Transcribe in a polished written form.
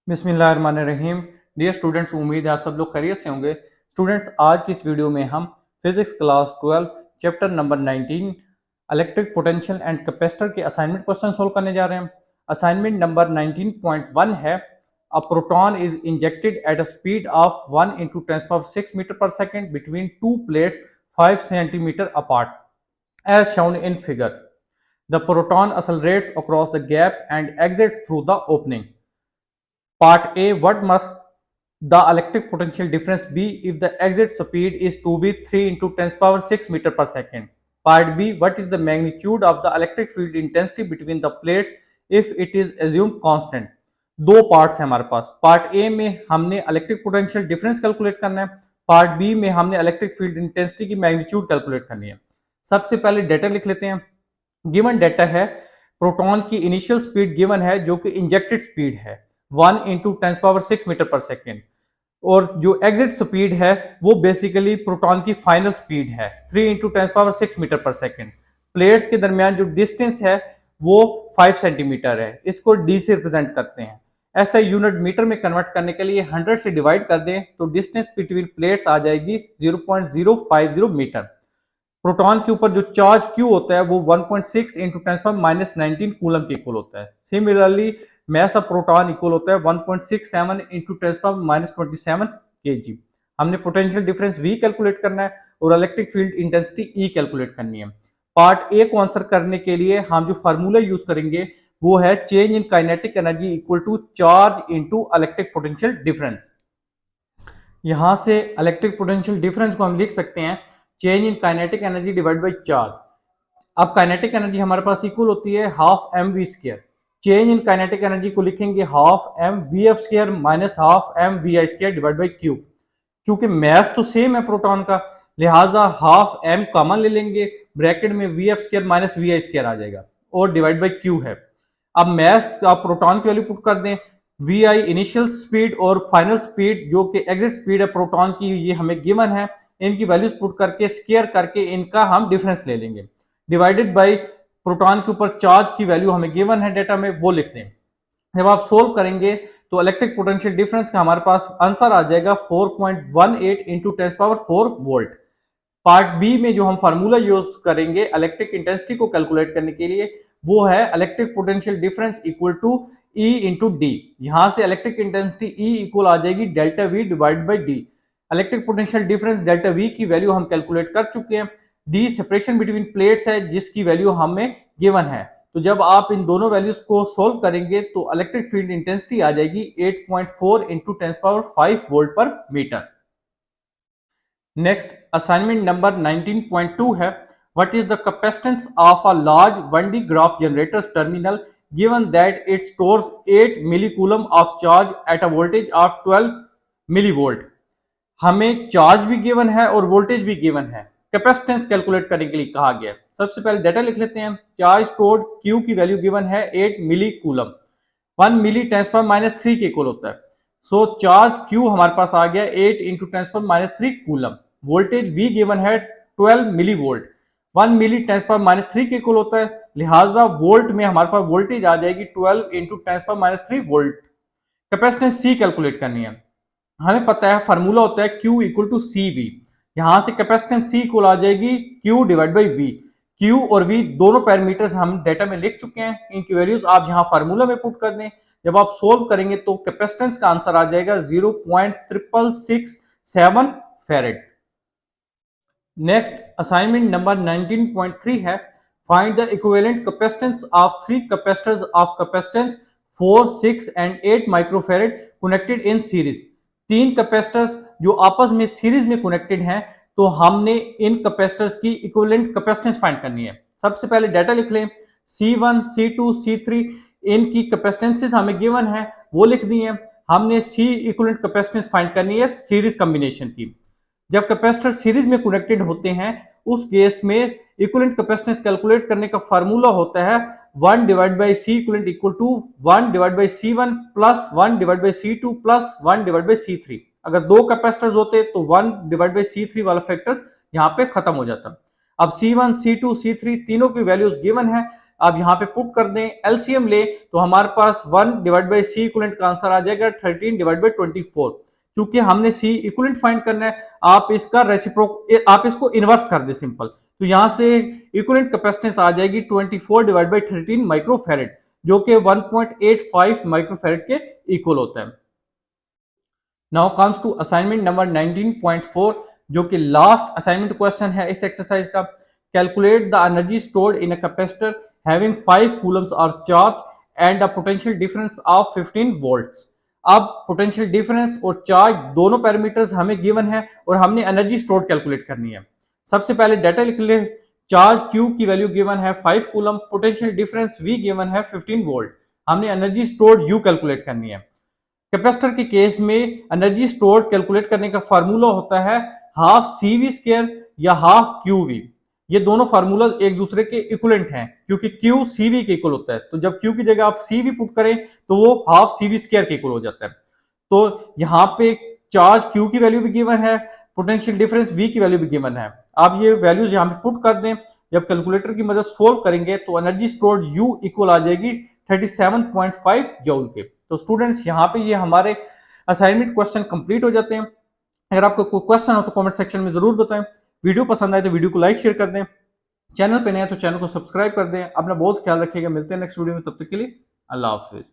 बिस्मिल्लाहिर्रहमानिर्रहीम। Dear students, उम्मीद है आप सब लोग खैरियत से होंगे। स्टूडेंट्स, आज की इस वीडियो में हम physics class 12 chapter number 19 electric potential and capacitor के असाइनमेंट क्वेश्चन सोल्व करने जा रहे हैं। असाइनमेंट नंबर 19.1 है a proton is injected at a speed of 1 into 10⁶ metre per second between two plates 5 centimetre apart as shown in figure. The proton accelerates across the gap and exits through the opening. Part A, what must the electric potential difference be if the exit speed is to be 3 into 10⁶ meter per second? Part B, what is the magnitude of the electric field intensity between the plates if it is assumed constant? दो parts हैं हमारे पास। Part A में हमने electric potential difference calculate करना है, part B में हमने electric field intensity की मैग्नीट्यूड कैलकुलेट करनी है। सबसे पहले डेटा लिख लेते हैं। गिवन डेटा है प्रोटॉन की इनिशियल स्पीड गिवन है जो कि इंजेक्टेड स्पीड है 1 into 10⁶ मीटर पर सेकेंड, और जो एग्जिट स्पीड है वो बेसिकली प्रोटॉन की फाइनल स्पीड है 3 into 10⁶ metre per second. Plates के दरमियान जो डिस्टेंस है वो 5 सेंटीमीटर है, इसको डी से रिप्रेजेंट करते हैं। ऐसा यूनिट मीटर में कन्वर्ट करने के लिए 100 से डिवाइड कर दें तो डिस्टेंस बिटवीन प्लेट्स आ जाएगी 0.050 मीटर। प्रोटॉन के ऊपर जो चार्ज Q होता है वो 1.6 into 10⁻⁹ कूलम के इक्वल होता है। Similarly mass of proton equal होता है 1.67 into 10⁻27 kg। हमने पोटेंशियल डिफरेंस V कैलकुलेट करना है और electric field intensity E calculate करनी है। पार्ट ए को आंसर करने के लिए हम जो फार्मूला यूज करेंगे वो है change in kinetic energy equal to charge into electric potential difference. यहां से इलेक्ट्रिक पोटेंशियल डिफरेंस को हम लिख सकते हैं change in kinetic energy divide by charge. अब काइनेटिक एनर्जी हमारे पास इक्वल होती है half m v square. Change in kinetic energy को लिखेंगे half m v F square minus half m v I square divide by q. चूंकि mass तो same है प्रोटॉन का, लिहाजा हाफ एम कॉमन ले लेंगे, ब्रैकेट में V F square minus V आई स्क्वायर आ जाएगा और डिवाइड बाय क्यू है। अब मास आप प्रोटॉन की वैल्यू पुट कर दें, वी आई इनिशियल स्पीड और फाइनल स्पीड जो कि एग्जिट स्पीड है प्रोटॉन की ये हमें गिवन है, इनकी वैल्यूज पुट करके स्क्वायर करके इनका हम डिफरेंस ले लेंगे, डिवाइडेड बाय प्रोटॉन के ऊपर चार्ज की वैल्यू हमें गिवन है डेटा में वो लिख दें। जब आप सोल्व करेंगे तो इलेक्ट्रिक पोटेंशियल डिफरेंस का हमारे पास आंसर आ जाएगा 4.18 into 10⁴ वोल्ट। पार्ट बी में जो हम फार्मूला यूज करेंगे इलेक्ट्रिक इंटेंसिटी को कैलकुलेट करने के लिए वो है electric potential difference equal to E into D. यहां से इलेक्ट्रिक इंटेंसिटी ई इक्वल आ जाएगी delta V divide by D. Electric potential difference delta V की वैल्यू हम कैलकुलेट कर चुके हैं। डी सेपरेशन बिटवीन प्लेट्स है जिसकी वैल्यू हमें गिवन है। तो जब आप इन दोनों वैल्यूज को सोल्व करेंगे तो इलेक्ट्रिक फील्ड इंटेंसिटी आ जाएगी 8.4 into 10⁵ volt per metre. Next assignment number 19.2 है what is the capacitance of a large 1D Graaff generators terminal given that it stores 8 millicoulomb of charge at a voltage of 12 millivolt. हमें charge भी given है और voltage भी given है, capacitance calculate करने के लिए कहा गया। सबसे पहले डाटा लिख लेते हैं। चार्ज स्टोर्ड Q की वैल्यू गिवन है 8 मिलीकूलम, 1 मिली 10⁻³ के इक्वल होता है। सो चार्ज Q हमारे पास आ गया 8 into 10⁻³ coulomb. Voltage V given है 12 मिली वोल्ट, 1 मिली 10⁻³ के इक्वल होता है, लिहाजा वोल्ट में हमारे पास वोल्टेज आ जाएगी 12 into 10⁻³ volt. Capacitance C calculate करनी है। हमें पता है फार्मूला होता है Q equal to C V. यहां से कैपेसिटेंस C इक्वल आ जाएगी Q divide by V। Q और V दोनों पैरामीटर्स हम डेटा में लिख चुके हैं, इनकी वैल्यूज आप यहां फार्मूला में पुट कर दें। जब आप सोल्व करेंगे तो कैपेसिटेंस का आंसर आ जाएगा 0.667 फैरेड। नेक्स्ट असाइनमेंट नंबर 19.3 है find the equivalent capacitance of 3 capacitors of capacitance 4, 6 and 8 microfarad connected in series. 3 capacitors जो आपस में सीरीज में कनेक्टेड हैं, तो हमने इन कैपेसिटर्स की इक्विवेलेंट कैपेसिटेंस फाइंड करनी है। सबसे पहले डाटा लिख लें। C1, C2, C3 इनकी कैपेसिटेंसेस हमें गिवन है वो लिख दी है। हमने C इक्विवेलेंट कैपेसिटेंस फाइंड करनी है सीरीज कॉम्बिनेशन की। जब कैपेसिटर सीरीज में कनेक्टेड होते हैं उस केस में इक्विवेलेंट कैपेसिटेंस कैलकुलेट करने का फार्मूला होता है 1 divide by C equivalent equal to 1 divide by C1 plus 1 divide by C2 plus 1 divide by C3। अगर दो कैपेसिटर्स होते तो 1 डिवाइड बाई C3 वाला फैक्टर्स यहाँ पे खत्म हो जाता। अब C1, C2, C3 तीनों की वैल्यूज गिवन है, आप यहाँ पे पुट कर दें, एलसीएम ले तो हमारे पास 1 डिवाइड बाई सी इक्वलेंट का आंसर आ जाएगा 13 डिवाइड बाई 24। क्योंकि हमने सी इक्वलेंट फाइंड करना है, आप इसका रेसिप्रोक आप इसको इनवर्स कर दे सिंपल, तो यहां से इक्वलेंट कैपेसिटेंस आ जाएगी 24 डिवाइड बाई 13 माइक्रोफेरेड, जो कि 1.85 माइक्रोफेरेड के इक्वल होता है। Now comes to assignment number 19.4, जो कि लास्ट असाइनमेंट क्वेश्चन है इस एक्सरसाइज का। Calculate the energy stored in a capacitor having 5 coulombs और charge and a potential difference of 15 volts. अब पोटेंशियल डिफरेंस और चार्ज दोनों पैरामीटर्स हमें गिवन है और हमने एनर्जी स्टोर्ड कैलकुलेट करनी है। सबसे पहले डाटा लिख ले। चार्ज Q की वैल्यू गिवन है 5 coulomb, potential difference V given है 15 वोल्ट। हमने एनर्जी स्टोर्ड U कैलकुलेट करनी है। कैपेसिटर के केस में एनर्जी स्टोर्ड कैलकुलेट करने का फार्मूला होता है हाफ CV स्क्वायर या हाफ QV। ये दोनों फार्मूला एक दूसरे के इक्वलेंट हैं, क्योंकि Q CV के इक्वल होता है, तो जब Q की जगह आप CV पुट करें तो वो हाफ CV स्क्वायर के इक्वल हो जाता है। तो यहाँ पे चार्ज Q की वैल्यू भी गिवन है, पोटेंशियल डिफरेंस V की वैल्यू भी गिवन है। आप ये वैल्यूज यहाँ पे पुट कर दें, जब कैलकुलेटर की मदद सोल्व करेंगे तो एनर्जी स्टोर्ड U इक्वल आ जाएगी 37.5 जूल के। तो स्टूडेंट्स यहाँ पे ये हमारे असाइनमेंट क्वेश्चन कंप्लीट हो जाते हैं। अगर आपको कोई क्वेश्चन हो तो कमेंट सेक्शन में जरूर बताएं। वीडियो पसंद आए तो वीडियो को लाइक शेयर कर दें, चैनल पे नए हैं तो चैनल को सब्सक्राइब कर दें। अपना बहुत ख्याल रखिएगा, मिलते हैं नेक्स्ट वीडियो में, तब तक के लिए अल्लाह हाफिज।